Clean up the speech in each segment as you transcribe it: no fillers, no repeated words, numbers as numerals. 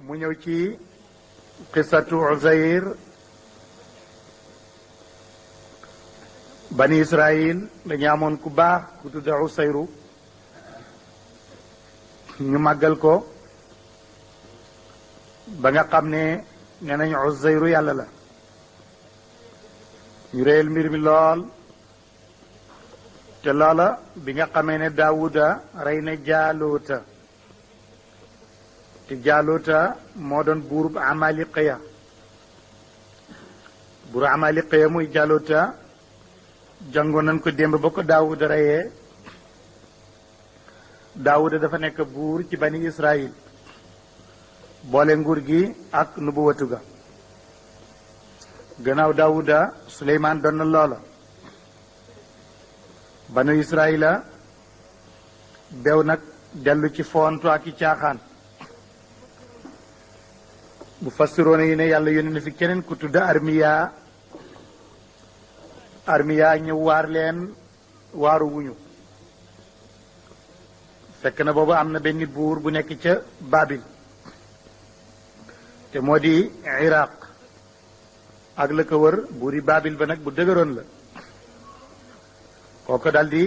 mu ñëw ci qissatu Uzayr bani Israil dañu amoon ku baax ku tudd Usayru ñu màggal ko ba nga xam ne nee nañ Uzayru yàlla la ñu réyal mbir mi lool te loola bi nga xamee ne Daawuda rey na Jaaluuta te Jaaluuta moo doon buurub Amaliqiya buuru Amaliqiya muy Jaaluuta jàngoon nañ ko démb ba ko Daawuda reyee Daawuda dafa nekk buur ci bani Israil boole nguur gi ak nubuwatu ga gannaaw Daawuda Suleymaan doon na loola banu Israila bew nag dellu ci foontu ak i caaxaan bu fassiroona yi ne yàlla yónni na fi keneen ku tudd Armiya ñëw waar leen waaru wuñu fekk na boobu am na benn buur bu nekk ca Babil te moo di Iraq ak la ko wër buuri Babil ba nag bu dëgëroon la kooku daldi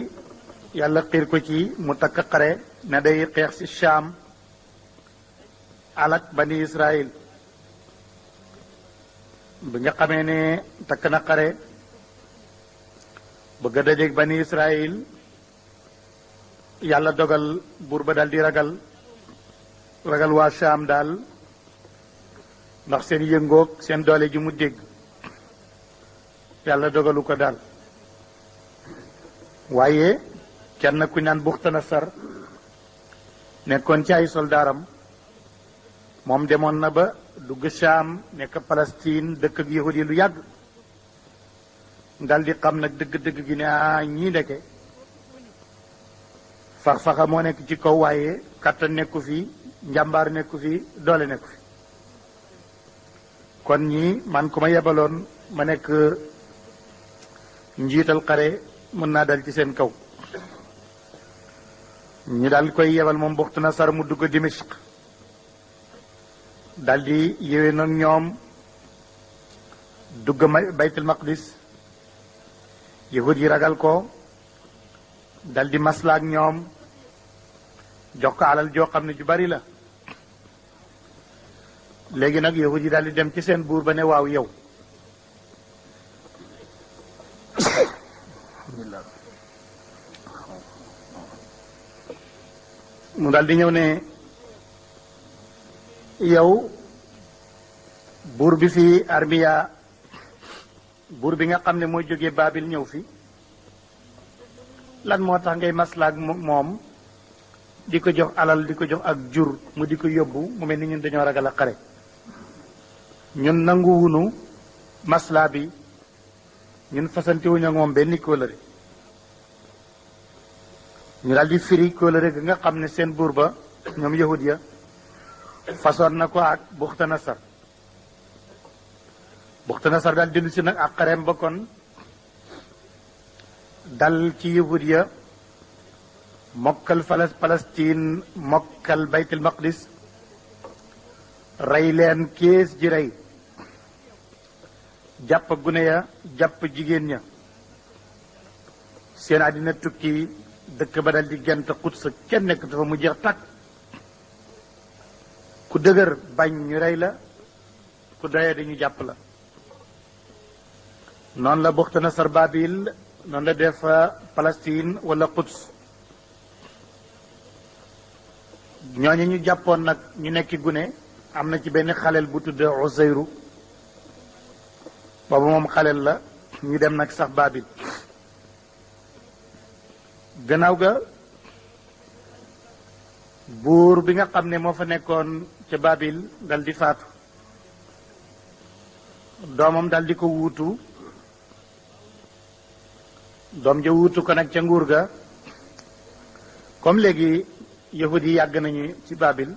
yàlla xiir ko ci mu takk xare ne day xeex ci Shaam alak bani Israil bi nga xamee ne takk na xare bëgg a dajeeg bani Israil yàlla dogal buur ba daal di ragal waa Shaam daal ndax seen yëngoog seen doole ji mu dégg yàlla dogalu ko daal waaye kenn ku naan Buxtanasar nekkoon ci ay soldaaram moom demoon na ba dugg Shaam nekk Palestine dëkk ak yahudi lu yàgg dal di xam nag dëgg-dëgg gi ne ñii ndeke fax-faxa moo nekk ci kaw waaye kattan nekku fi njàmbaar nekku fi doole nekku fi kon ñii man ku ma yebaloon ma nekk njiital xare mën naa dal ci seen kaw ñu dal koy yebal moom Buxtanasar mu dugg Dimashq dal di yéwee nag ñoom dugg Baytul Maqdis yahud yi ragal ko dal di maslaak ñoom jox ko alal joo xam ne ju bari la léegi nag yahud yi dal di dem ci seen buur ba ne waaw yow mu dal di ñëw ne yow buur bi fi Armiya buur bi nga xam ne mooy jógee Babil ñëw fi lan moo tax ngay maslaak moom di ko jox alal di ko jox ak jur mu di ko yóbbu mu mel ni ñun dañoo ragal a xare ñun nanguwunu maslaa bi ñun fasantewuñu ak moom benn kóolëre ñu daal di firi kóolëre ga nga xam ne seen buur ba ñoom yahud ya façon na ko ak Buxtanasar daal dellu si nag ak xareem ba kon dal ci yahud ya mokkal Palestine mokkal Baytul Maqdis rey leen kees ji rey jàpp gune ya jàpp jigéen ña seen àddina tukki dëkk ba dal di gent Quds kenn nekk dafa mu jeex tàkk ku dëgër bañ ñu rey la ku doyee dañu jàpp la noonu la Buxtanasar Babil noonu la def Palestine wala Quds ñooñu ñu jàppoon nag ñu nekki gune am na ci benn xaleel bu tudd Uzayru boobu moom xaleel la ñu dem nag sax Babil gannaaw ga buur bi nga xam ne moo fa nekkoon ca Babil dal di faatu doomam dal di ko wuutu doom ja wuutu ko nag ca nguur ga comme léegi yahud yi yàgg nañu ci Babil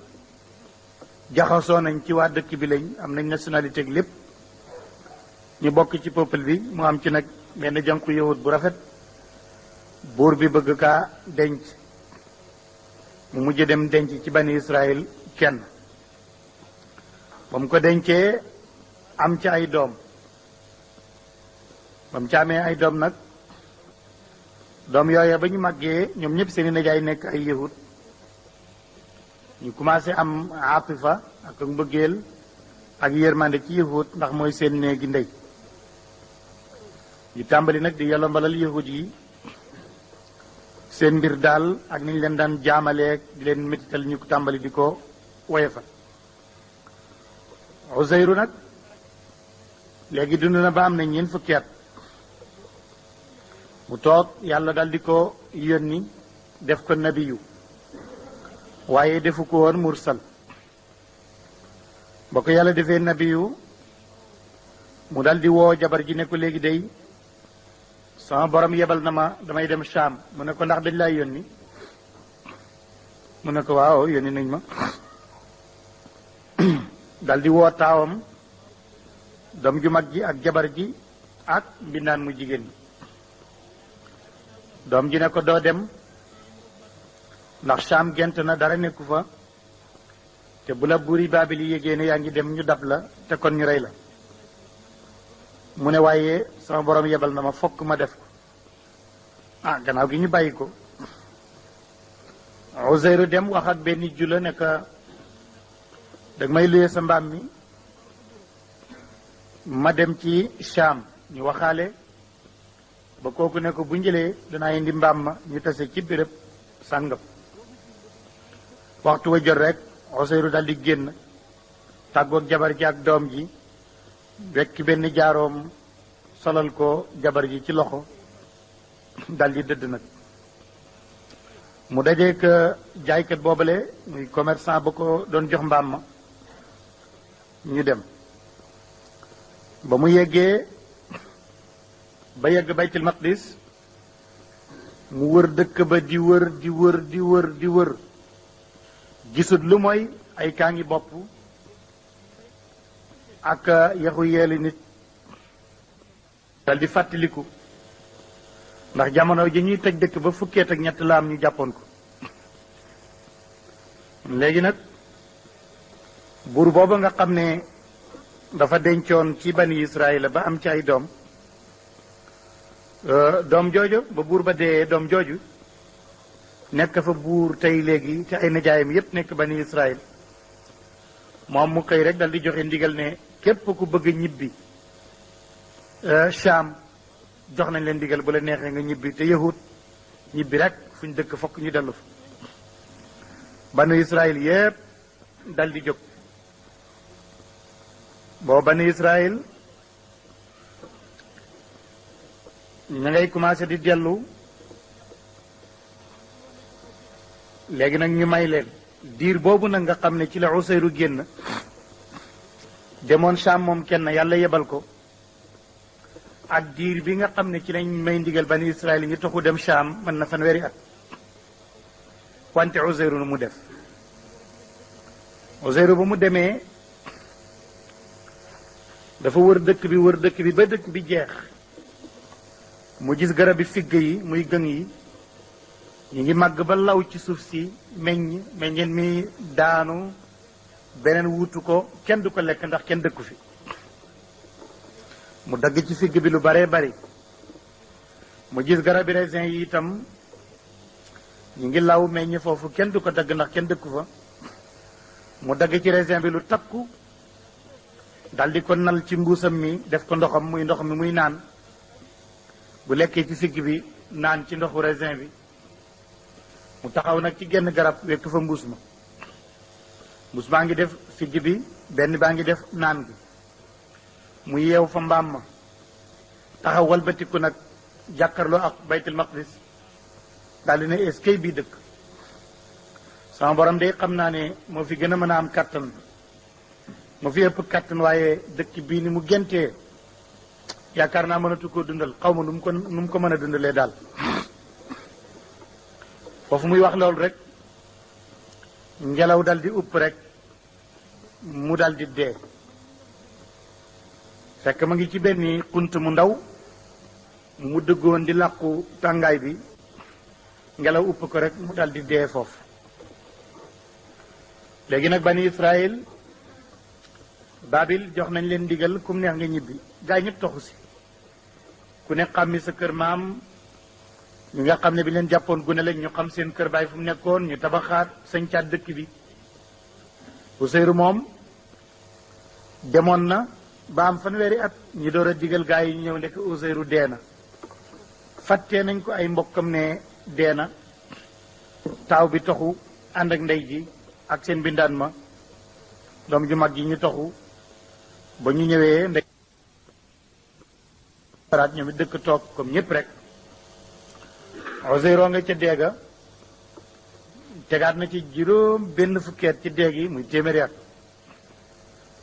jaxasoo nañ ci waa dëkk bi lañ am nañ nationalité ak lépp ñu bokk ci peuple bi mu am ci nag benn jànku yahud bu rafet buur bi bëgg kaa denc mu mujj dem denc ci bani Israël kenn ba mu ko dencee am ci ay doom ba mu ci amee ay doom nag doom yooya ba ñu màggee ñoom ñëpp seeni nijaay nekk ay yahud ñu commencé am atifa ak mbëggeel ak yërmande ci yahud ndax mooy seen néegi ndey ñu tàmbali nag di yolombalal yahud yi seen mbir daal ak ni ñu leen daan jaamaleeg di leen métital ñu ko tàmbali di ko woyefal Uzayru nag léegi dund na ba am na ñeent fukki at mu toog yàlla dal di ko yónni def ko nabiyu waaye defu ko woon mursal ba ko yàlla defee nabiyu mu dal di woo jabar ji ne ko léegi day sama borom yebal na ma damay dem Sham mu ne ko ndax dañ lay yónni mu ne ko waaw yónni nañ ma dal di woo taawam doom ju mag ji ak jabar ji ak mbindaan mu jigéen ñi doom ji ne ko doo dem ndax Sham gent na dara nekku fa te bu la buuri Baabil yi yégée ne yaa ngi dem ñu dab la te kon ñu rey la mu ne waaye sama borom yebal na ma fokk ma def ko gannaaw gi ñu bàyyi ko Uzayru dem wax ak benn jula ne ka dag may luyee sa mbaam mi ma dem ci Sham ñu waxaale ba kooku ne ko bu njëlee danaa indi mbaam ma ñu tase ci béréb sàngam waxtu wa jot rek Uzayru dal di génn tàggoog jabar ji ak doom ji wekk benn jaaroom solal ko jabar ji ci loxo dal di dëdd nag mu dajeek jaaykat boobale muy commerçant ba ko doon jox mbaam ma ñu dem ba mu yeggee ba yegg baytul maqdis mu wër dëkk ba di wër di wër di wër di wër gisut lu mooy ay kaa ngi bopp ak yaxu yeeli nit dal di fàttaliku ndax jamono ji ñuy tëj dëkk ba fukkeet ak ñett la am ñu jàppoon ko léegi nag buur booba nga xam ne dafa dencoon ci bani Israël ba am ci ay doom doom jooju ba buur ba dee doom jooju nekk fa buur tey léegi te ay nijaayam yépp nekk bani Israël moom mu xëy rek dal di joxe ndigal ne képp ku bëgg ñibbi Sham jox nañ leen ndigal bu la neexee nga ñibbi te yahut ñibbi rek fu ñu dëkk fokk ñu dellu fa banu Israël yépp dal di jóg boo banu Israël ña ngay commencé di dellu léegi nag ñu may leen diir boobu nag nga xam ne ci la Usayru génn demoon Sham moom kenn yàlla yebal ko ak diir bi nga xam ne ci lañ may ndigal bani Israël ñu taxu dem Sham mën na fanweeri at wante Uzayru nu mu def Uzayru ba mu demee dafa wër dëkk bi ba dëkk bi jeex mu gis garab bi figg yi muy gëng yi ñu ngi màgg ba law ci suuf si meññeen mi daanu beneen wuutu ko kenn du ko lekk ndax kenn dëkku fi mu dagg ci figg bi lu baree bari mu gis garabi raisin yi itam ñu ngi law meññ foofu kenn du ko dagg ndax kenn dëkku fa mu dagg ci raisin bi lu takku dal di ko nal ci mbuusam mi def ko ndox mi muy naan bu lekkee ci figg bi naan ci ndoxu raisin bi mu taxaw nag ci genn garab wekk fa mbuus baa ngi def figg bi benn baa ngi def naan gi mu yeew fa mbaam ma taxaw walbatiku nag jàkkarloo ak baytul maqdis daal di ne eskay bii dëkk sama borom day xam naa ne moo fi gën a mën a am kàttan moo fi ëpp kàttan waaye dëkk bii ni mu gentee yaakaar naa mënatu koo dundal xaw ma nu mu ko mën a dundalee daal foofu muy wax loolu rek ngelaw dal di upp rek mu dal di dee fekk ma ngi ci benn xunt mu ndaw mu dëggoon di làqu tàngaay bi ngelaw upp ko rek mu dal di dee foofu léegi nag bani Israël Babil jox nañ leen digal kum neex nga ñibbi gaay ñëpp toxu si ku ne xàmmi sa kër maam ñi nga xam ne bi leen jàppoon gune lañ ñu xam seen kër baay fu mu nekkoon ñu tabaxaat sañcaat dëkk bi Useyru moom demoon na ba am fanweeri at ñi door a digal gaa yi ñëw ndekk Useyru dee na fàttee nañ ko ay mbokkam ne dee na taaw bi toxu ànd ak ndey ji ak seen bindaan ma doom ju mag ji ñu toxu ba ñu ñëwee ndey raat ñoom it dëkk toog comme ñëpp rek Useyru nga ca deega tegaat na ci juróom benn fukkeet ci deeg yi muy téeméeri at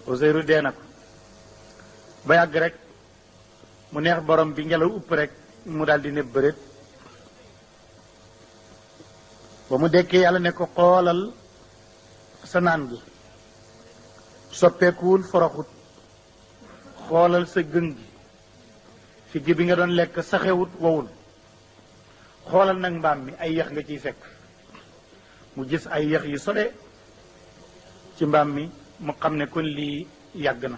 Useyru dee na ko ba yàgg rek mu neex borom bi ngelaw upp rek mu daal di ne bëreet ba mu dekkee yàlla ne ko xoolal sa naan gi soppeekuwul foroxut xoolal sa gën gi fi gi bi nga doon lekk saxewut wowul xoolal nag mbaam mi ay yax nga ciy fekk mu gis ay yax yu sole ci mbaam mi mu xam ne kon lii yàgg na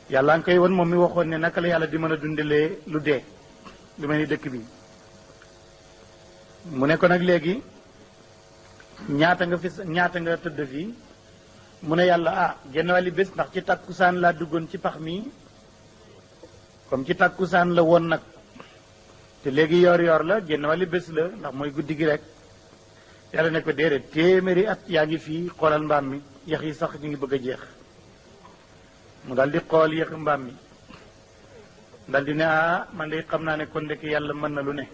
yàlla nga koy won moom mi waxoon ne naka la yàlla di mën a dundalee lu dee lu mel ni dëkk bi mu ne ko nag léegi ñaata nga tëdd fii mu ne yàlla genn wàlli bés ndax ci takkusaan laa duggoon ci pax mi comme ci takkusaan la woon nag te léegi yor la genn wàlli bés la ndax mooy guddi gi rek yàlla ne ko déedéet téeméeri at yaa ngi fii xoolal mbaam mi yax yi sax ñu ngi bëgg a jeex mu daal di xool yax mbaam mi daal di ne man de xam naa ne kon ndek yàlla mën na lu ne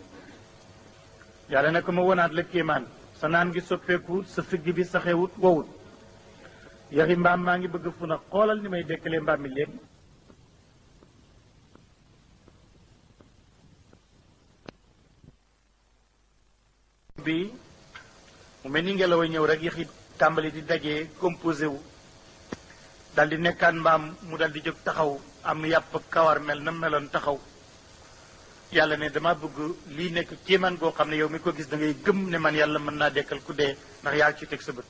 yàlla ne ko ma wonaat la kéemaan sa naan gi soppeeku sa figg bi saxewut wowut yaxi mbaam maa ngi bëgg fu na xoolal ni may dekkalee mbaam mi léegi bi mu mel ni ngelaw a ñëw rek yaxi tàmbali di dajee composé wu dal di nekkaan mbaam mu dal di jóg taxaw am yàpp kawar mel na meloon taxaw yàlla ne dama bëgg lii nekk kéemaan goo xam ne yow mi ko gis da ngay gëm ne man yàlla mën naa dekkal ku dee ndax yaa ci teg sa bët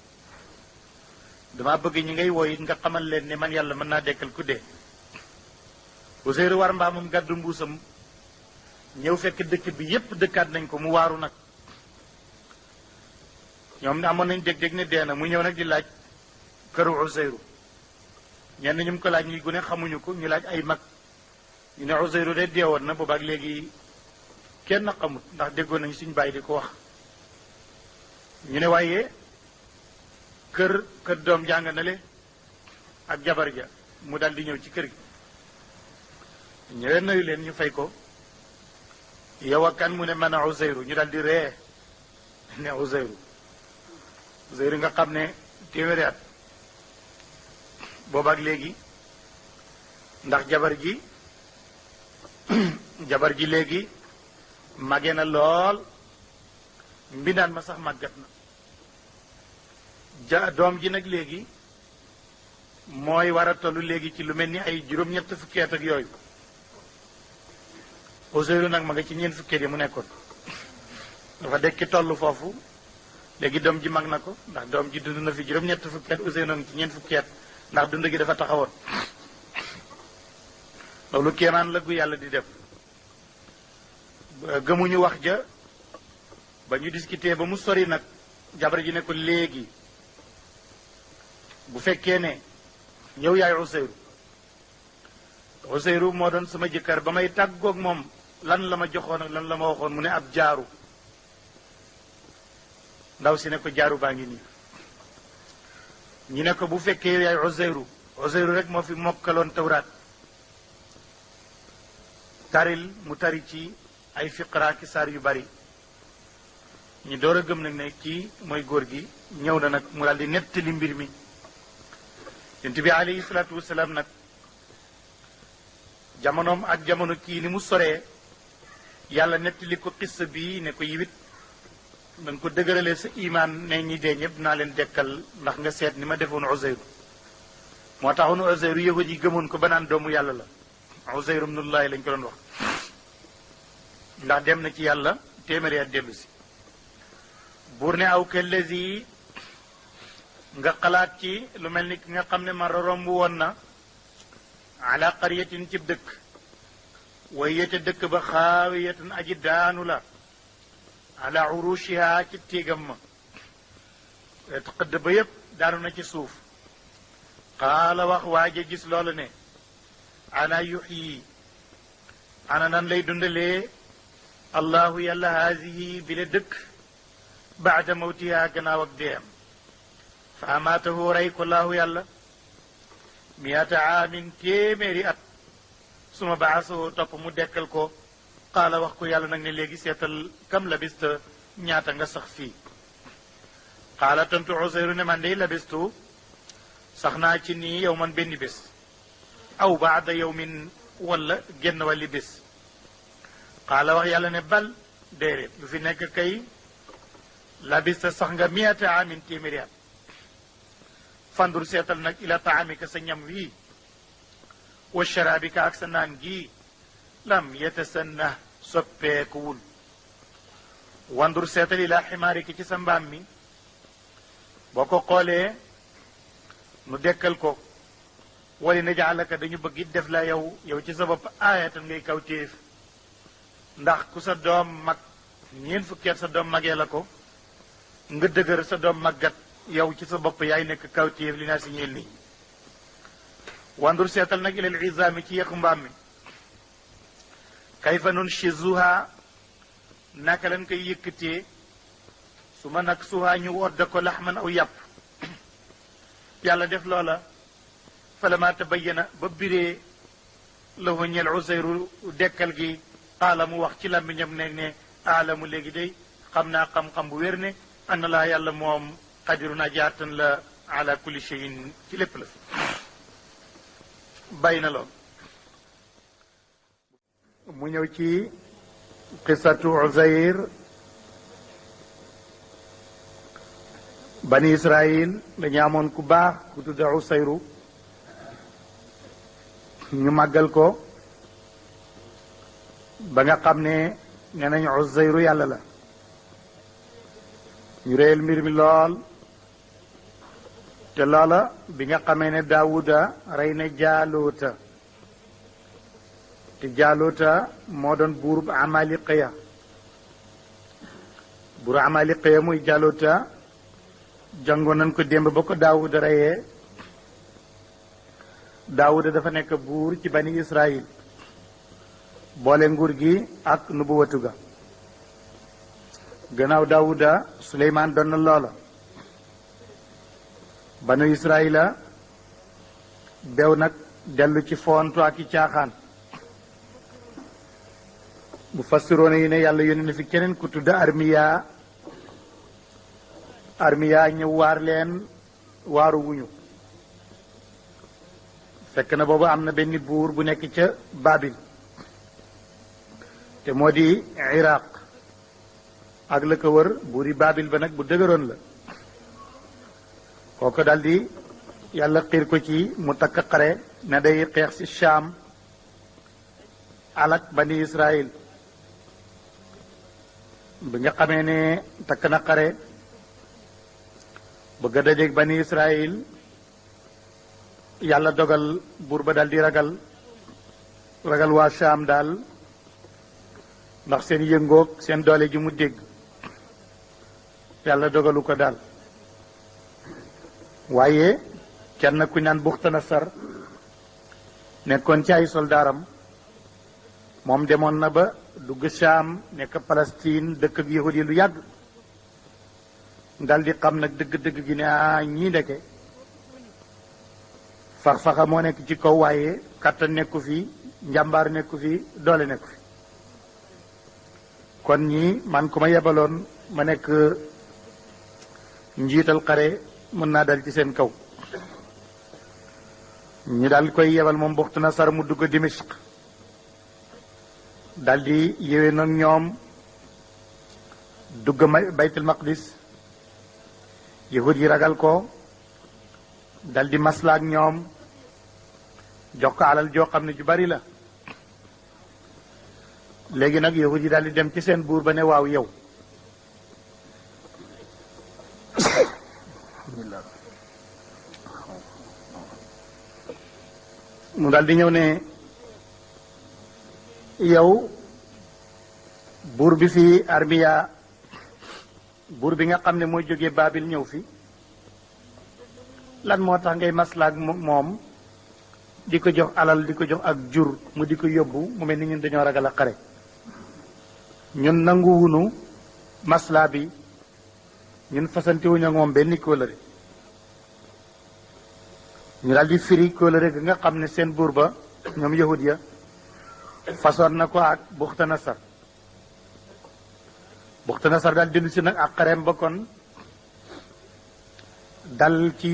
dama bëgg ñi ngay wooy nga xamal leen ne man yàlla mën naa dekkal ku dee Useyru war mbaamam gàddu mbuusam ñëw fekk dëkk bi yépp dëkkaat nañ ko mu waaru nag ñoom amoon nañ dég-dég ne dee na mu ñëw nag di laaj këru Useyru ñenn ñu mu ko laaj ñuy gune xamuñu ko ñu laaj ay mag ñu ne Useyru de deewoon na boobaak léegi kenn xamut ndax déggoon nañu suñu bàyyi di ko wax ñu ne waaye kër doom jàng na le ak jabar ja mu dal di ñëw ci kër gi ñëwee nuyu leen ñu fay ko yow ak kan mu ne man a Useyru ñu dal di ree ne Useyru nga xam ne téeméeri at boobaak léegi ndax jabar ji léegi màgge na lool mbindaan ma sax màggat na doom ji nag léegi mooy war a tollu léegi ci lu mel ni ay juróom-ñett fukki at ak yooyu Useyru nag ma nga ci ñeent fukki at yi mu nekkoon dafa dekki toll foofu léegi doom ji mag na ko ndax doom ji dund na fi juróom-ñett fukki at Useyru nag ci ñeent fukki at ndax dund gi dafa taxawoon loolu kéemaan la gu yàlla di def gëmuñu wax ja ba ñu discuter ba mu sori nag jabar ji ne ko léegi bu fekkee ne ñëw yaay Useyru moo doon sama jëkkër ba may tàggoog moom lan la ma joxoon ak lan la ma waxoon mu ne ab jaaru ndaw si ne ko jaaru baa ngi nii ñu ne ko bu fekkee yow yaay Useyru rek moo fi mokkaloon tawraat taril mu tari ci ay fiqra ki saar yu bari ñu door a gëm nag ne kii mooy góor gi ñëw na nag mu daal di nettali mbir mi yonent bi alayhi salaatu wasalaam nag jamonoom ak jamono kii ni mu soree yàlla nettali ko xissa bi ne ko yiwit da nga ko dëgëralee sa imaan ne ñi dee ñëpp naa leen dekkal ndax nga seet ni ma defoon Useyru moo taxoon Useyru yahud yi gëmoon ko ba naan doomu yàlla la Useyru ibnullahi lañ ko doon wax ndax dem na ci yàlla téeméeri at dellu si buur ne aw kellezi nga xalaat ci lu mel ni ki nga xam ne ma romb woon na ala qaryatin cib dëkk waye ca dëkk ba xaawiyatan aji daanu la ala urushiha ci téegam ma xëdd ba yépp daanu na ci suuf qaala wax waaje gis loolu ne ana yuxyi ana nan lay dundalee allahu yàlla haasihi bi la dëkk baada mawtiha gannaaw ak deem fa amaatahu rey ko laahu yàlla miata aamin téeméeri at suma baasahu topp mu dekkal ko qaala wax ko yàlla nag ne léegi seetal kam labista ñaata nga sax fii qaala tontu Usayru ne man day labistu sax naa ci nii yow man benn bés aw baada yawmin wala génn wàlli bés qaala wax yàlla ne bal déedéet lu fi nekk kay labista sax nga miata aamin téeméeri at fandur seetal nag ila taamika sa ñam wii wa sharabika ak sa naan gii lam yatasanna soppeekuwul wandur seetal ila ximaariki ci sa mbaam mi boo ko xoolee nu dekkal ko wali najaalaka dañu bëgg it def la yow ci sa bopp aayatan ngay kaw téef ndax ku sa doom mag ñeent fukki at sa doom magee la ko nga dëgër sa doom maggat yow ci sa bopp yaay nekk kaw téef li naa si ñeel nii wandur seetal nag ilal izaami ci yekku mbaam mi kayfa nunshizuha naka lañ koy yëkkatee su ma nag suhaa ñu wodda ko laxman aw yàpp yàlla def loola falama tabayyana ba biree lahu ñel Usayru dekkal gi qaala mu wax ci làmmiñam ne aalamu léegi day xam naa xam-xam bu wér ne anna laa yàlla moom qadirun ajaatan la ala kulli shay'in ci lépp la bàyyi na lool mu ñëw ci qissatu Uzayr bani Israil dañu amoon ku baax ku tudd Usayru ñu màggal ko ba nga xam ne nee nañ Uzayru yàlla la ñu réyal mbir mi lool te loola bi nga xamee ne Daawuda rey na Jaaluuta te Jaaluuta moo doon buurub Amaliqiya buuru Amaliqiya muy Jaaluuta jàngoon nañ ko démb ba ko Daawuda reyee Daawuda dafa nekk buur ci bani Israil boole nguur gi ak nubuwatu ga gannaaw Daawuda Suleymaan doon na loola banu Israila bew nag dellu ci foontu ak i caaxaan bu fassiroona yi ne yàlla yónni na fi keneen ku tudd Armiya ñëw waar leen waaru wuñu fekk na boobu am na benn buur bu nekk ca Babil te moo di Iraq ak la ko wër buuri Babil ba nag bu dëgëroon la kooku daldi yàlla xiir ko ci mu takk xare ne day xeex ci Shaam alak bani Israil bi nga xamee ne takk na xare bëgg a dajeeg bani Israil yàlla dogal buur ba daldi ragal waa Shaam daal ndax seen yëngoog seen doole ji mu dégg yàlla dogalu ko daal waaye kenn ku ñaan Buxtanasar nekkoon ci ay soldaaram moom demoon na ba dugg Shaam nekk Palestine dëkk ak yahud yi lu yàgg dal di xam nag dëgg-dëgg gi ne ñii ndeke fax-faxa moo nekk ci kaw waaye kàttan nekku fi njàmbaar nekku fi doole nekku fi kon ñii man ku ma yebaloon ma nekk njiital xare mën naa dal ci seen kaw ñu daal koy yebal moom Buxtanasar mu dugg Dimashq daal di yéwee nag ñoom dugg Baytul Maqdis yahud yi ragal ko dal di masla ak ñoom jox ko alal joo xam ne ju bari la léegi nag yahud yi daal di dem ci seen buur ba ne waaw yow mu daal di ñëw ne yow buur bi fi Armiya buur bi nga xam ne mooy jógee Baabil ñëw fi lan moo tax ngay maslaak moom di ko jox alal di ko jox ak jur mu di ko yóbbu mu mel ni ñun dañoo ragal a xare ñun nanguwunu maslaa bi ñun fasantewuñu ak moom benn kóolëre ñu daal di firi kóolëre ga nga xam ne seen buur ba ñoom yahud ya façon na ko ak Buxtanasar daal dellu si nag ak xareem ba kon dal ci